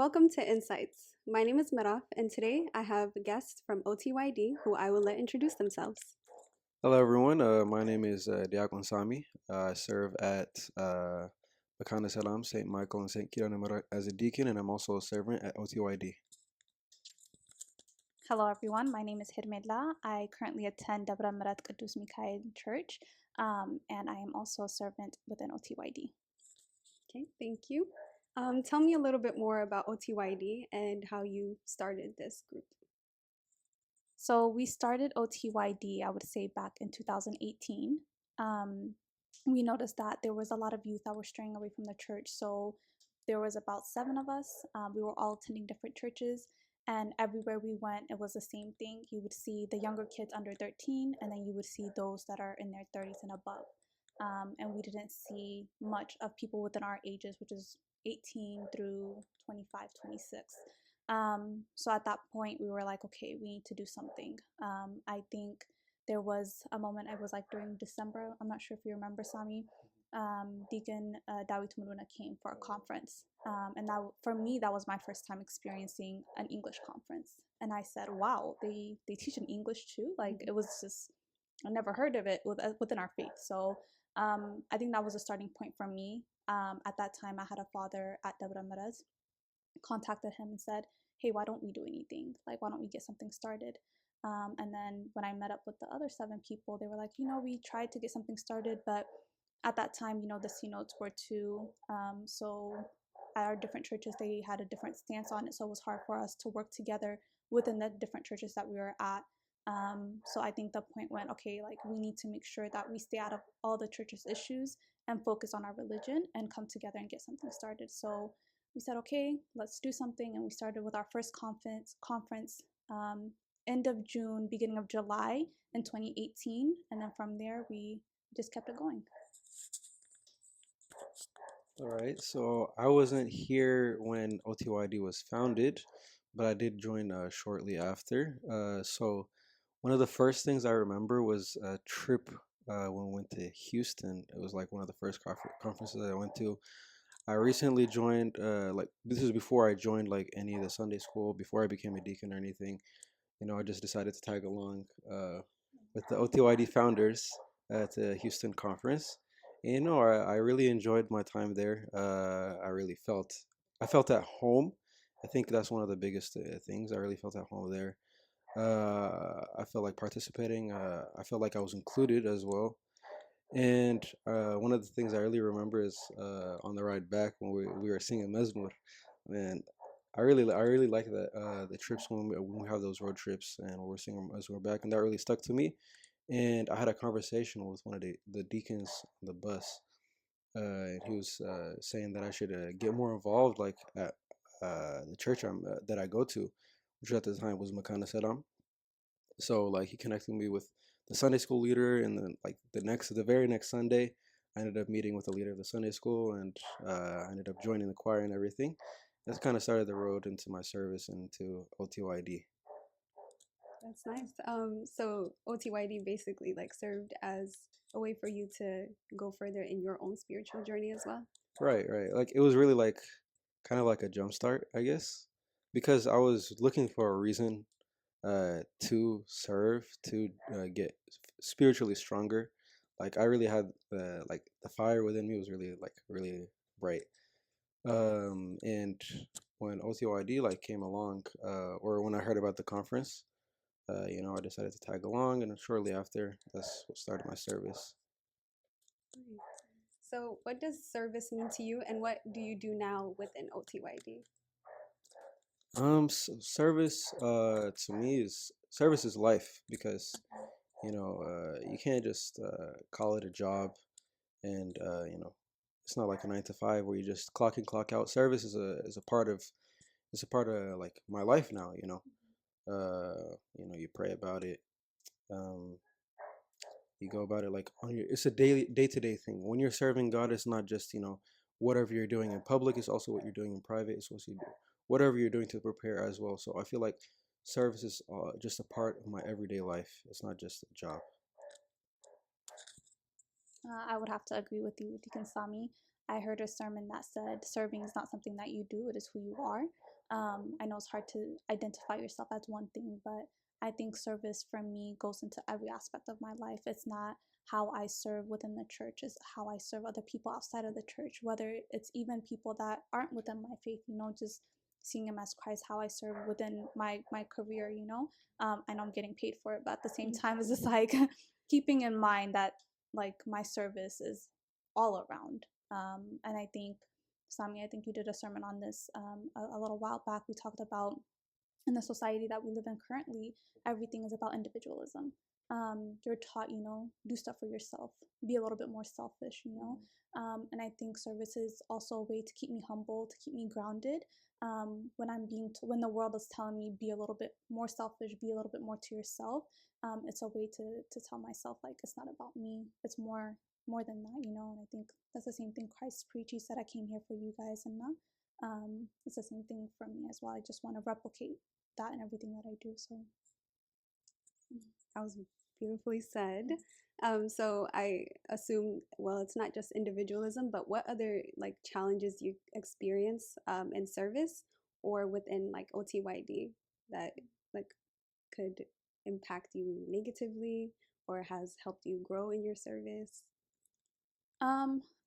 Welcome to Insights. My name is Meraf, and today I have guests from OTYD who I will let introduce themselves. Hello, everyone. My name is Diakon Sami. I serve at Makana Salam, St. Michael, and St. Kiranamara as a deacon, and I'm also a servant at OTYD. Hello, everyone. My name is Hirmedla. I currently attend Dabra Marat Qudus Mikhail Church, and I am also a servant within OTYD. Okay, thank you. Tell me a little bit more about OTYD and how you started this group. So we started OTYD, I would say, back in 2018. We noticed that there was a lot of youth that were straying away from the church. So there was about 7 of us. We were all attending different churches, and everywhere we went, it was the same thing. You would see the younger kids under 13, and then you would see those that are in their 30s and above. And we didn't see much of people within our ages, which is 18 through 25, 26. So at that point, we were like, okay, we need to do something. I think there was a moment, it was like during December, I'm not sure if you remember, Sami, Deacon Dawit Muruna came for a conference. And that, for me, that was my first time experiencing an English conference. And I said, wow, they teach in English too? Like, it was just, I never heard of it within our faith. So I think that was a starting point for me. At that time, I had a father at Dabra Maraz, contacted him and said, hey, why don't we do anything? Like, why don't we get something started? And then when I met up with the other 7 people, they were like, we tried to get something started, but at that time, the C-notes were too, so at our different churches, they had a different stance on it. So it was hard for us to work together within the different churches that we were at. So I think the point went, okay, like we need to make sure that we stay out of all the church's issues and focus on our religion and come together and get something started. So we said, okay, let's do something. And we started with our first conference end of June, beginning of July in 2018. And then from there, we just kept it going. All right. So I wasn't here when OTYD was founded, but I did join shortly after. So one of the first things I remember was a trip when we went to Houston. It was like one of the first conferences I went to. I recently joined, like this is before I joined like any of the Sunday school, before I became a deacon or anything. I just decided to tag along with the OTYD founders at the Houston conference. And I really enjoyed my time there. I felt at home. I think that's one of the biggest things. I really felt at home there. I felt like participating. I felt like I was included as well. And one of the things I really remember is on the ride back when we were singing Mezmur. Man, I really like that the trips when we have those road trips and we're singing Mezmur back, and that really stuck to me. And I had a conversation with one of the deacons on the bus, and he was saying that I should get more involved, like at the church that I go to, which at the time was Makana Salam. So like he connected me with the Sunday school leader, and then like the very next Sunday, I ended up meeting with the leader of the Sunday school, and I ended up joining the choir and everything. That's kind of started the road into my service and into OTYD. That's nice. So OTYD basically like served as a way for you to go further in your own spiritual journey as well. Right, right. Like it was really like kind of like a jump start, I guess, because I was looking for a reason to serve, to get spiritually stronger. Like I really had like the fire within me was really bright. And when OTYD like came along, or when I heard about the conference, I decided to tag along, and shortly after, that's what started my service. Nice. So, what does service mean to you, and what do you do now within OTYD? Service, to me is service is life because you can't just call it a job, and it's not like a 9 to 5 where you just clock in, clock out. Service is a part of like my life now. You pray about it. Um, you go about it like it's a day-to-day thing. When you're serving God, it's not just whatever you're doing in public, it's also what you're doing in private. It's what you do, whatever you're doing to prepare as well. So I feel like service is just a part of my everyday life. It's not just a job. I would have to agree with you, Deacon Sami. I heard a sermon that said serving is not something that you do, it is who you are. I know it's hard to identify yourself as one thing, but I think service for me goes into every aspect of my life. It's not how I serve within the church, it's how I serve other people outside of the church, whether it's even people that aren't within my faith, just seeing them as Christ, how I serve within my career, I know I'm getting paid for it, but at the same time, it's just like keeping in mind that like my service is all around. And I think, Sami, I think you did a sermon on this a little while back. We talked about in the society that we live in currently, everything is about individualism. You're taught, do stuff for yourself, be a little bit more selfish. And I think service is also a way to keep me humble, to keep me grounded. When when the world is telling me be a little bit more selfish, be a little bit more to yourself, it's a way to tell myself like it's not about me, it's more than that. And I think that's the same thing Christ preached. He said, I came here for you guys, and not it's the same thing for me as well. I just want to replicate that in everything that I do. So that was beautifully said. So I assume, well, it's not just individualism, but what other like challenges you experience in service or within like OTYD that like could impact you negatively or has helped you grow in your service?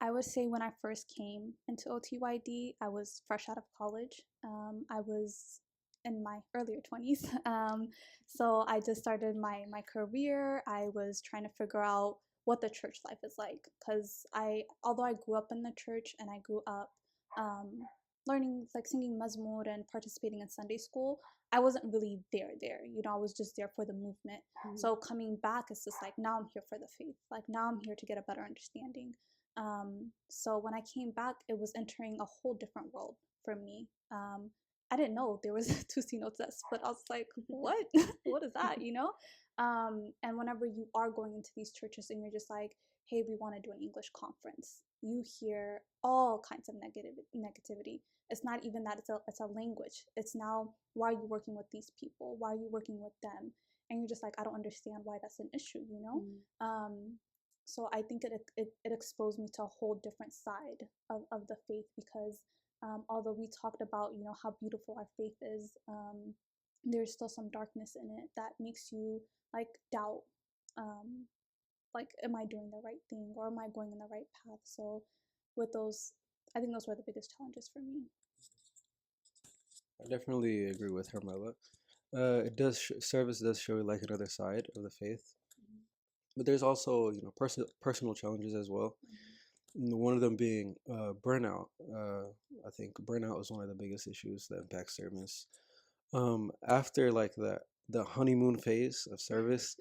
I would say when I first came into OTYD, I was fresh out of college. I was in my earlier 20s. So I just started my career. I was trying to figure out what the church life is like, because although I grew up in the church and I grew up um, learning like singing mazmur and participating in Sunday school, I wasn't really there. I was just there for the movement. Mm-hmm. So coming back, it's just like now I'm here for the faith. Like now I'm here to get a better understanding. So when I came back, it was entering a whole different world for me. I didn't know there was two C notes that split. I was like, what? What is that? And whenever you are going into these churches and you're just like, hey, we want to do an English conference, you hear all kinds of negativity. It's not even that it's a language. It's now, why are you working with these people? Why are you working with them? And you're just like, I don't understand why that's an issue. So I think it exposed me to a whole different side of the faith, because although we talked about how beautiful our faith is, there's still some darkness in it that makes you like doubt, like, am I doing the right thing, or am I going in the right path? So with those, I think those were the biggest challenges for me. I definitely agree with Hermela. Service does show like another side of the faith, but there's also personal challenges as well. One of them being burnout. I think burnout is one of the biggest issues that impacts service. After like the honeymoon phase of service,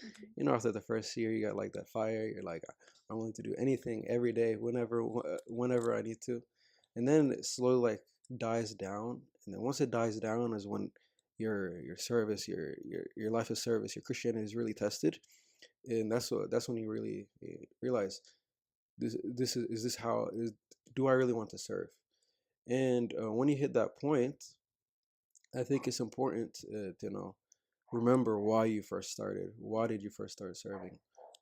after the first year, you got like that fire. You're like, I'm willing to do anything every day, whenever I need to, and then it slowly like dies down. And then once it dies down is when your service, your life of service, your Christianity is really tested, and that's when you really realize is this how is do I really want to serve? And when you hit that point, I think it's important to remember why you first started. Why did you first start serving?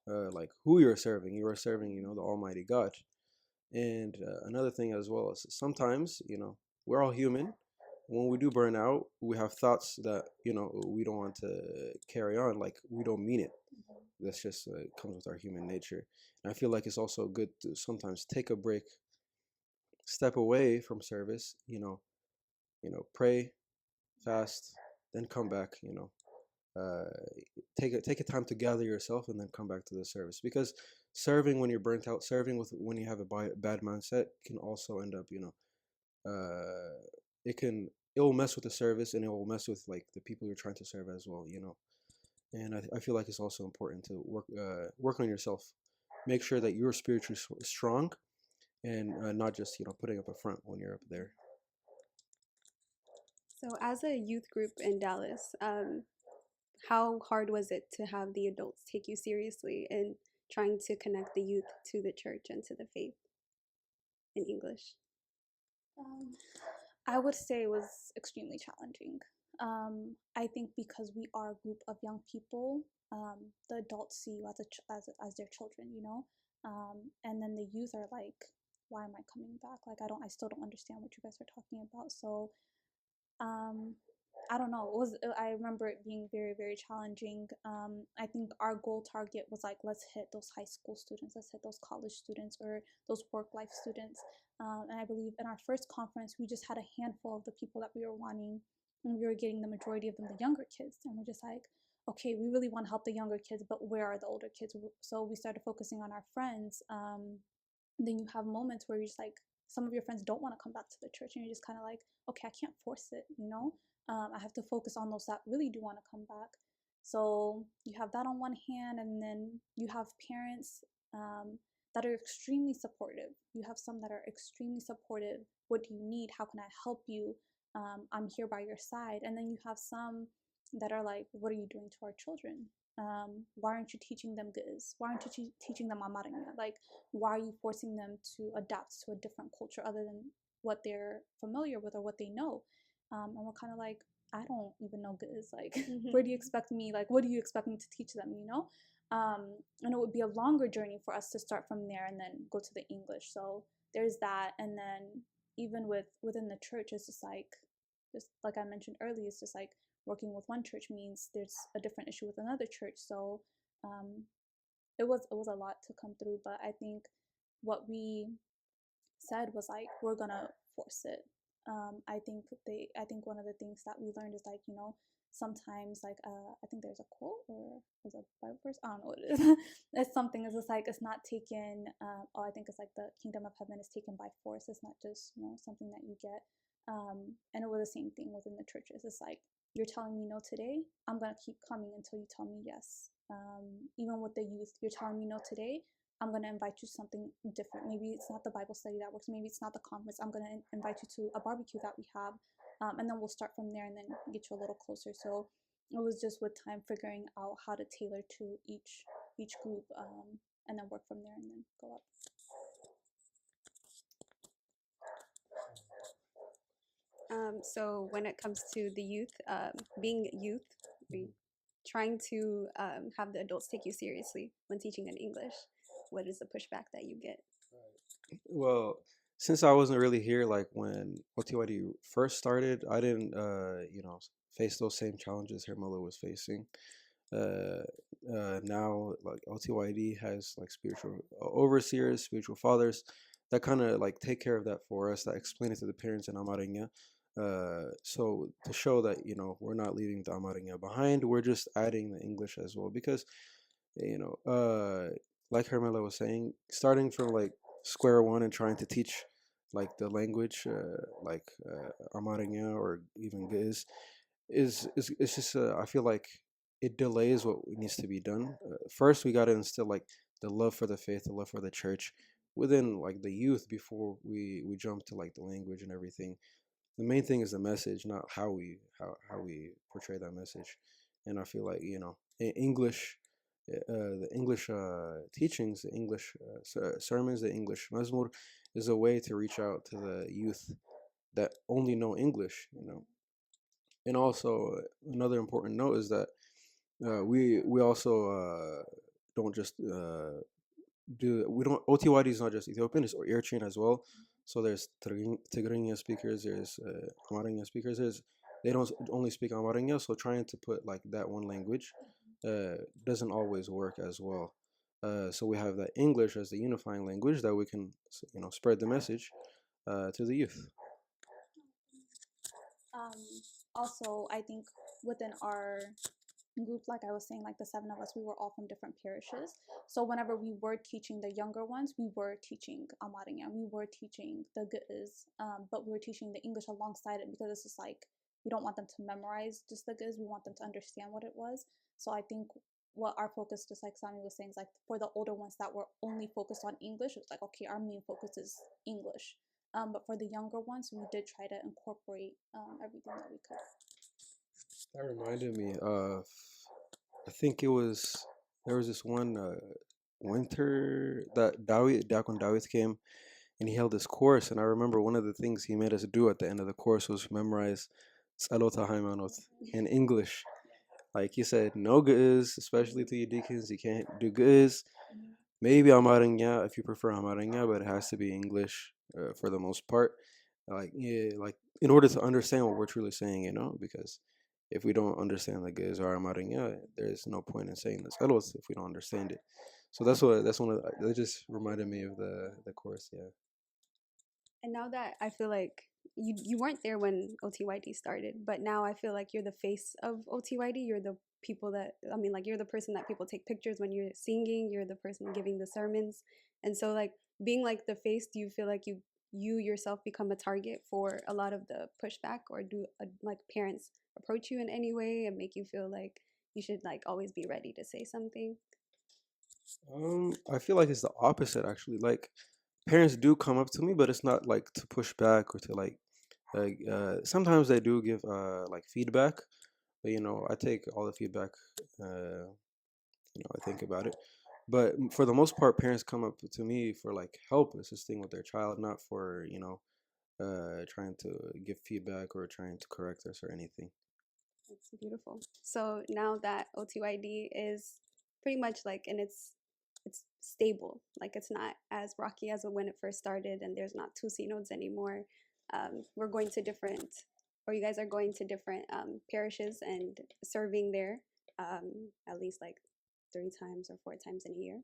Like who you're serving. You are serving, the Almighty God. And another thing as well is sometimes, we're all human. When we do burn out, we have thoughts that we don't want to carry on. Like we don't mean it. That's just comes with our human nature. And I feel like it's also good to sometimes take a break, step away from service. Pray, fast, then come back. Uh, take a time to gather yourself and then come back to the service, because serving when you're burnt out, serving when you have a bad mindset can also end up it will mess with the service, and it will mess with like the people you're trying to serve as well. And I feel like it's also important to work on yourself, make sure that you're spiritually strong, and not just putting up a front when you're up there. So as a youth group in Dallas, how hard was it to have the adults take you seriously and trying to connect the youth to the church and to the faith in English? I would say it was extremely challenging. I think because we are a group of young people, the adults see you as their children, and then the youth are like, why am I coming back? Like I still don't understand what you guys are talking about. So um, I don't know. It was I remember it being very, very challenging. I think our goal target was like, let's hit those high school students, let's hit those college students, or those work life students. And I believe in our first conference, we just had a handful of the people that we were wanting, and we were getting the majority of them the younger kids. And we're just like, okay, we really want to help the younger kids, but where are the older kids? So we started focusing on our friends. Then you have moments where you're just like, some of your friends don't want to come back to the church, and you're just kind of like, okay, I can't force it, you know. I have to focus on those that really do want to come back. So you have that on one hand, and then you have parents um, that are extremely supportive. You have some that are extremely supportive. What do you need? How can I help you? I'm here by your side. And then you have some that are like, what are you doing to our children? Why aren't you teaching them Giz? Why aren't you teaching them Amaringa? Like, why are you forcing them to adapt to a different culture other than what they're familiar with or what they know? And we're kind of like, I don't even know Giz. Like, where do you expect me? Like, what do you expect me to teach them? You know? And it would be a longer journey for us to start from there and then go to the English. So there's that, and then even within the church, it's just like I mentioned earlier, it's just like working with one church means there's a different issue with another church. So um, it was a lot to come through, but I think what we said was like, we're gonna force it. I think one of the things that we learned is like, sometimes like I think there's a quote or was a Bible verse, I don't know what it is. It's something, it's just like, it's not taken I think it's like the kingdom of heaven is taken by force. It's not just something that you get. And it was the same thing within the churches. It's like, you're telling me no today, I'm gonna keep coming until you tell me yes. Even with the youth, you're telling me no today, I'm going to invite you to something different. Maybe it's not the Bible study that works. Maybe it's not the conference. I'm going to invite you to a barbecue that we have. And then we'll start from there and then get you a little closer. So it was just with time figuring out how to tailor to each group, and then work from there and then go up. So when it comes to the youth, being youth, we trying to have the adults take you seriously when teaching in English. What is the pushback that you get? Well, since I wasn't really here, like when OTYD first started, I didn't, face those same challenges Hermela was facing. Uh, Now, like OTYD has like spiritual overseers, spiritual fathers that kind of like take care of that for us, that explain it to the parents in Amarinha. So to show that we're not leaving the Amarinha behind, we're just adding the English as well because you know, like Hermela was saying, starting from like square one and trying to teach like the language, like Amarinha or even Giz, is it's just I feel like it delays what needs to be done. First, we got to instill like the love for the faith, the love for the church within like the youth before we jump to like the language and everything. The main thing is the message, not how we portray that message. And I feel like English, the English teachings, the English sermons, the English mazmur is a way to reach out to the youth that only know English. And also another important note is that we also don't just we don't OTYD is not just Ethiopian, it's Eritrean as well. So there's Tigrinya speakers, there's Amharic speakers. They don't only speak Amharic, so trying to put like that one language doesn't always work as well. So we have that English as the unifying language that we can spread the message to the youth. Um, Also, I think within our group, like I was saying, like the seven of us, we were all from different parishes. So whenever we were teaching the younger ones, we were teaching Amarinya, we were teaching the Giz, but we were teaching the English alongside it because it's just like, we don't want them to memorize just the Giz, we want them to understand what it was. So I think what our focus, just like Sami was saying, is like for the older ones that were only focused on English, it's like, okay, our main focus is English. But for the younger ones, we did try to incorporate everything that we could. That reminded me of, I think it was, there was this one winter that Diakon Dawit came and he held this course. And I remember one of the things he made us do at the end of the course was memorize Tzalot HaHaimanot in English. Like he said, no Ge'ez, especially to your deacons, you can't do Ge'ez. Maybe Amarinha if you prefer Amarinha, but it has to be English for the most part. Like yeah, like in order to understand what we're truly saying, because if we don't understand the goods or amarinha, there's no point in saying the celos if we don't understand it. So that's one of that just reminded me of the course, yeah. And now that I feel like you weren't there when OTYD started, but now I feel like you're the face of OTYD. You're the people that I mean, like you're the person that people take pictures when you're singing. You're the person giving the sermons, and so like being like the face, do you feel like you yourself become a target for a lot of the pushback, or do like parents approach you in any way and make you feel like you should like always be ready to say something? I feel like it's the opposite actually. Like parents do come up to me, but it's not like to push back or to sometimes they do give like feedback, but I take all the feedback. Uh, I think about it. But for the most part, parents come up to me for like help assisting with their child, not for trying to give feedback or trying to correct us or anything. That's beautiful. So now that OTYD is pretty much like in it's stable, like it's not as rocky as when it first started, and there's not two C nodes anymore. We're going to different, or you guys are going to different parishes and serving there at least like 3 times or 4 times in a year.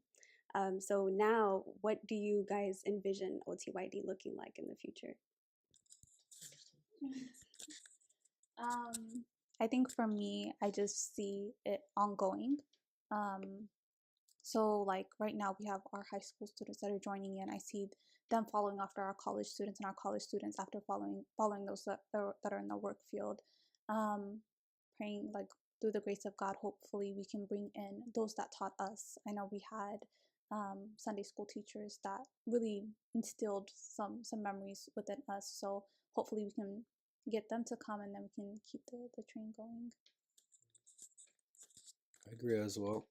So now, what do you guys envision OTYD looking like in the future? I think for me, I just see it ongoing. Um, so like right now we have our high school students that are joining in. I see them following after our college students and our college students after following those that are in the work field. Um, Praying like through the grace of God, hopefully we can bring in those that taught us. I know we had Sunday school teachers that really instilled some memories within us. So hopefully we can get them to come and then we can keep the train going. I agree as well.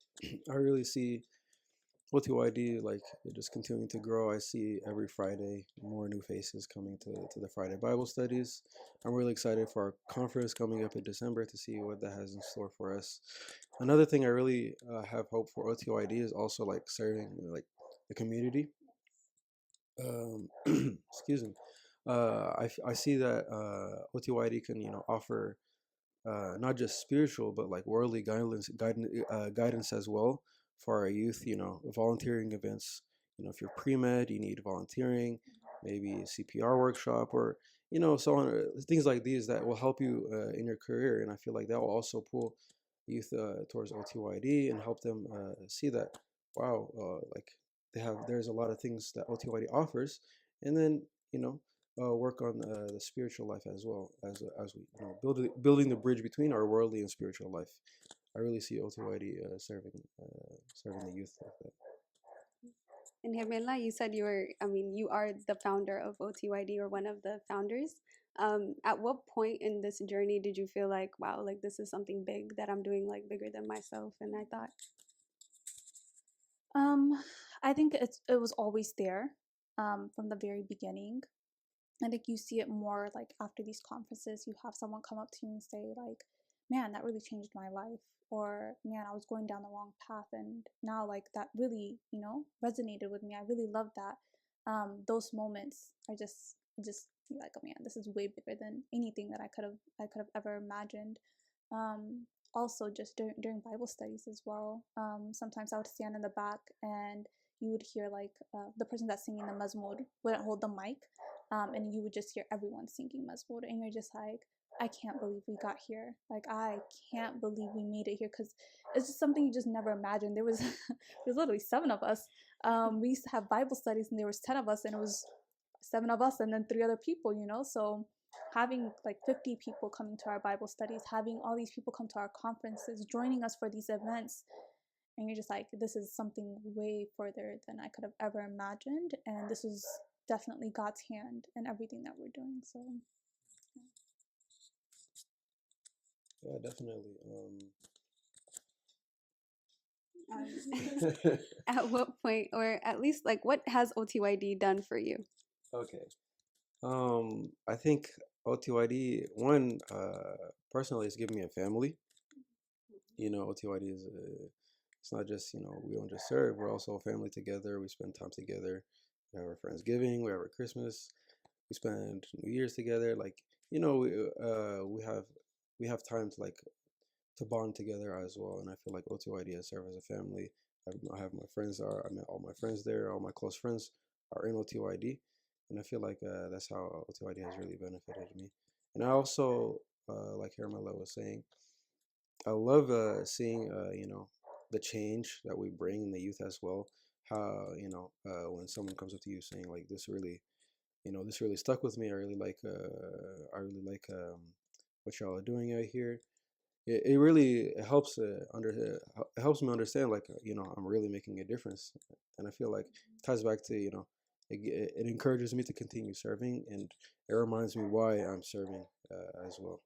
I really see OTYD like just continuing to grow. I see every Friday more new faces coming to the Friday Bible studies. I'm really excited for our conference coming up in December to see what that has in store for us. Another thing I really have hope for OTYD is also like serving like the community. Excuse me. I see that OTYD can offer not just spiritual but like worldly guidance as well for our youth. Volunteering events. If you're pre-med, you need volunteering, maybe a CPR workshop or so on, things like these that will help you in your career. And I feel like that will also pull youth towards OTYD and help them see that wow, like there's a lot of things that OTYD offers, and then work on the spiritual life as well as we building the bridge between our worldly and spiritual life. I really see OTYD serving the youth like that. And Hermela, you said I mean, you are the founder of OTYD or one of the founders. At what point in this journey did you feel like, wow, like this is something big that I'm doing, like bigger than myself? And I thought, Um, I think it was always there from the very beginning. I think you see it more like after these conferences, you have someone come up to you and say like, "Man, that really changed my life," or "Man, I was going down the wrong path, and now like that really resonated with me. I really love that." Those moments are just like, "Oh man, this is way bigger than anything that I could have ever imagined." Um, Also, just during Bible studies as well. Sometimes I would stand in the back and you would hear like the person that's singing the mazmur wouldn't hold the mic, and you would just hear everyone singing mazmur, and you're just like, I can't believe we got here. Like I can't believe we made it here because it's just something you just never imagined. There was there's literally 7 of us. We used to have Bible studies, and there was 10 of us, and it was 7 of us, and then 3 other people. So having like 50 people coming to our Bible studies, having all these people come to our conferences, joining us for these events, and you're just like, this is something way further than I could have ever imagined, and this is definitely God's hand in everything that we're doing. So Yeah, definitely. at what point, or at least like, what has OTYD done for you? Okay. I think OTYD one personally has given me a family. OTYD is it's not just we don't just serve, we're also a family together. We spend time together. We have our Friendsgiving, we have our Christmas. we spend New Year's together. Like, we have time to like to bond together as well. And I feel like OTYD has served as a family. I have my friends are I met all my friends there. All my close friends are in OTYD, and I feel like that's how OTYD has really benefited me. And I also, like Hermela was saying, I love seeing the change that we bring in the youth as well. How when someone comes up to you saying like this really stuck with me. I really like what y'all are doing out here. It really helps it helps me understand like I'm really making a difference, and I feel like it ties back to it encourages me to continue serving, and it reminds me why I'm serving as well.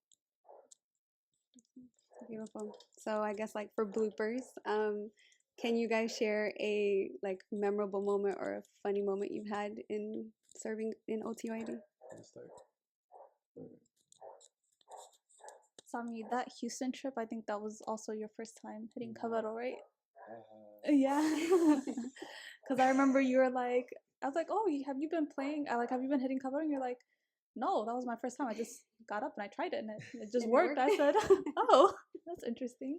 Beautiful. So I guess like for bloopers, can you guys share a like memorable moment or a funny moment you've had in serving in OTYD? Let's start. Sami, that Houston trip, I think that was also your first time hitting Cavero, right? Yeah. Because I remember you were like, I was like, oh, have you been playing? Have you been hitting Cavero? And you're like, no, that was my first time. I just got up and I tried it and it just worked. I said, oh, that's interesting.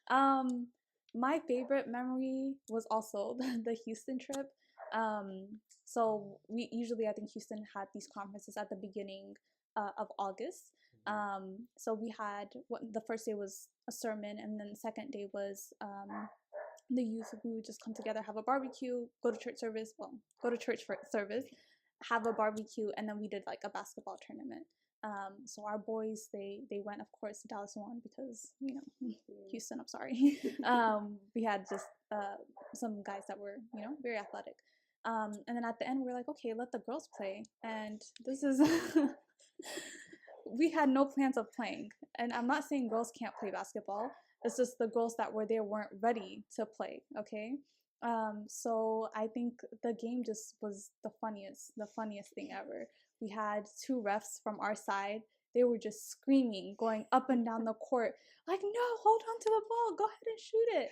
My favorite memory was also the Houston trip. So we usually, I think Houston had these conferences at the beginning of August. So we had the first day was a sermon, and then the second day was the youth. We would just come together, have a barbecue, go to church service. Well, go to church for service, have a barbecue, and then we did like a basketball tournament. So our boys, they went, of course. Dallas won because Houston. I'm sorry. We had just some guys that were very athletic. And then at the end, we were like, okay, let the girls play. And this is we had no plans of playing. And I'm not saying girls can't play basketball. It's just the girls that were there weren't ready to play. Okay. So I think the game just was the funniest thing ever. We had two refs from our side. They were just screaming, going up and down the court, like, no, hold on to the ball, go ahead and shoot it.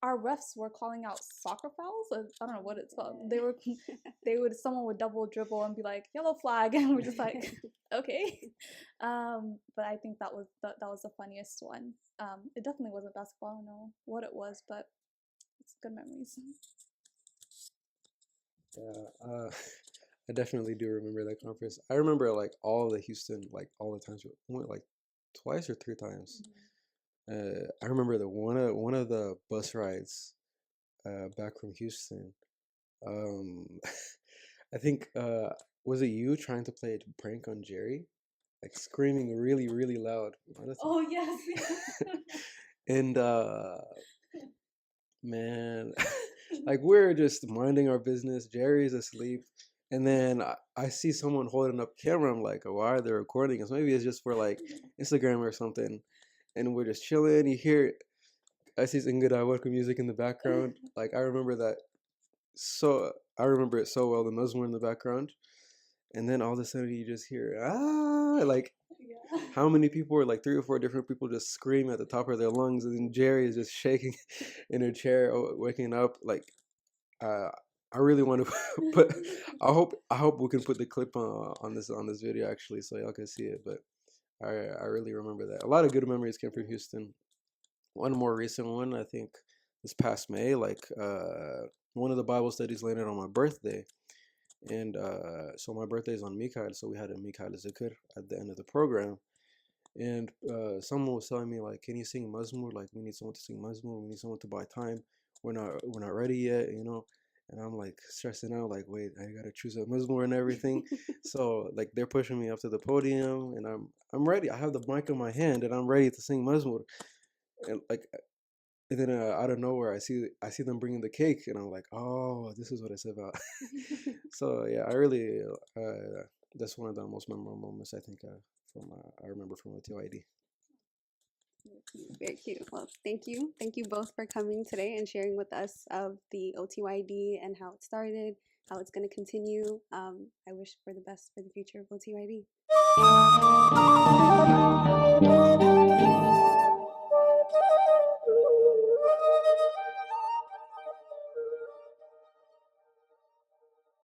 Our refs were calling out soccer fouls. I don't know what it's called. Someone would double dribble and be like, yellow flag, and we're just like, okay. But I think that was the funniest one. It definitely wasn't basketball. I don't know what it was, but it's good memories. Yeah, I definitely do remember that conference. I remember like all the Houston, like all the times we went like twice or three times. I remember the one of the bus rides back from Houston. Um, I think was it you trying to play a prank on Jerry, like screaming really really loud? Oh yes. And man, like we're just minding our business. Jerry's asleep, and then I see someone holding up camera. I'm like, oh, why are they recording us? Maybe it's just for like Instagram or something. And we're just chilling. You hear, I see some good welcome music in the background. Like I remember it so well. The Muslim in the background, and then all of a sudden you just hear like how many people were like three or four different people just scream at the top of their lungs, and then Jerry is just shaking in her chair, waking up. Like I really want to put. I hope we can put the clip on this video actually, so y'all can see it. But I really remember that. A lot of good memories came from Houston. One more recent one, I think, this past May, like one of the Bible studies landed on my birthday, and so my birthday is on Mikhail, so we had a Mikhail Zikr at the end of the program, and someone was telling me like, can you sing Mazmur? Like we need someone to sing Mazmur. We need someone to buy time. We're not ready yet, you know. And I'm like stressing out, like, wait, I gotta choose a Mazmur and everything. So like they're pushing me up to the podium, and I'm ready. I have the mic in my hand, and I'm ready to sing Mazmur. And like, and then out of nowhere, I see them bringing the cake, and I'm like, oh, this is what it's about. So yeah, I really that's one of the most memorable moments I think from I remember from OTYD. Very cute. Well, thank you both for coming today and sharing with us of the OTYD and how it started, how it's going to continue. I wish for the best for the future of OTYD.